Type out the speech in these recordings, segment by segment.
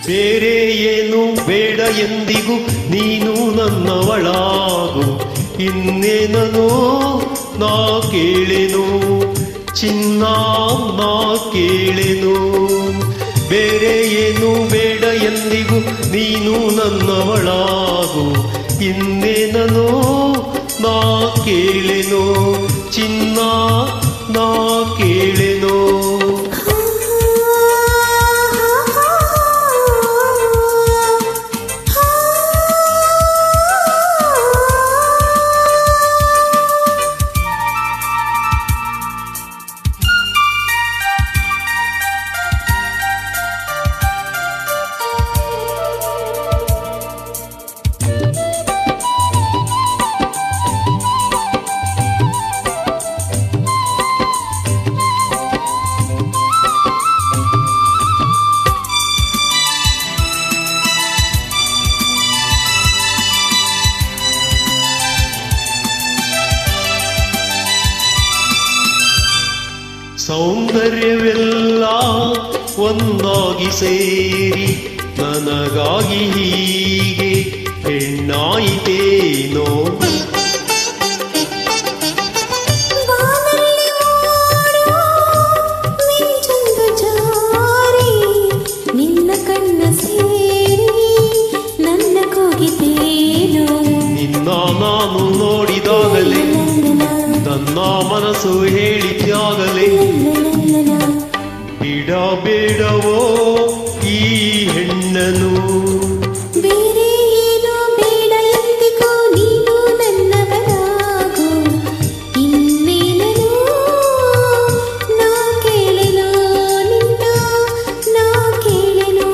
ಬೇರೆ ಏನು ಬೇಡ ಎಂದಿಗೂ ನೀನು ನನ್ನವಳಾಗು. ಇನ್ನೇನೋ ನಾ ಕೇಳೆನು ಚಿನ್ನ ನಾ ಕೇಳೆನು. ಬೇರೆ ಏನು ಬೇಡ ಎಂದಿಗೂ ನೀನು ನನ್ನವಳಾಗು. ಇನ್ನೇನೋ ನಾ ಕೇಳೆನು ಚಿನ್ನ ನಾ ಕೇಳೆನು. ಸೌಂದರ್ಯವೆಲ್ಲ ಒಂದಾಗಿ ಸೇರಿ ನನಗಾಗಿ ಹೀಗೆ ಹೆಣ್ಣಾಯಿತೇನೋ. ನಿನ್ನ ಕಣ್ಣ ಸೇರಿ ನನ್ನ ಕೋಗಿತೇನೋ. ನಿನ್ನ ನಾನು ನೋಡಿದಾಗಲೇ ನನ್ನ ಮನಸ್ಸು ಹೇಳಿದಾಗಲೇ ಬಿಡಬೇಡವೋ ಈ ಹೆಣ್ಣನು. ಬೇರೆ ಏನೋ ಬೇಡ ಎಂದಿಗೂ ನೀನು ನನ್ನವರಾಗು. ಇನ್ನೇನೋ ನಾ ಕೇಳೆನೋ ನಿನ್ನ ನಾ ಕೇಳೆನೋ.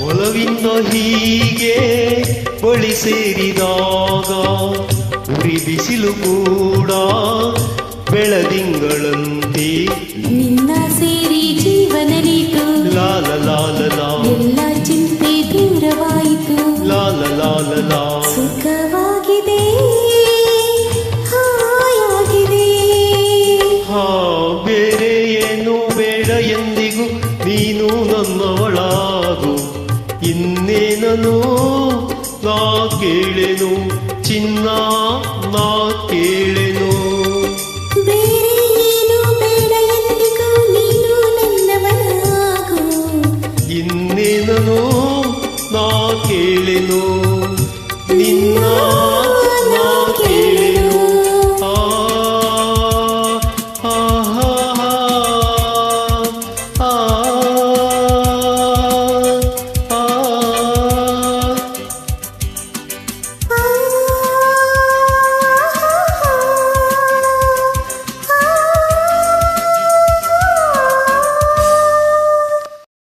ಒಲವಿಂದ ಹೀಗೆ ಬಳಿ ಸೇರಿದಾಗ ಉರಿ ಬಿಸಿಲು ಕೂಡ ಬೆಳದಿಂಗಳಂತೆ ನಿನ್ನ ಸೇರಿ ಜೀವನರಿತು. ಲಾಲ ಲಾಲ ಲಾ ಎಲ್ಲ ಚಿಂತೆ ದೂರವಾಯಿತು. ಲಾಲ ಲಾಲ ಲಾ ಸುಖವಾಗಿದೆ ಹಾಯಾಗಿದೆ. ಬೇರೆ ಏನು ಬೇಡ ಎಂದಿಗೂ ನೀನು ನನ್ನವಳಾಗು. ಇನ್ನೇನೋ ನಾ ಕೇಳೆನು ಚಿನ್ನ ನಾ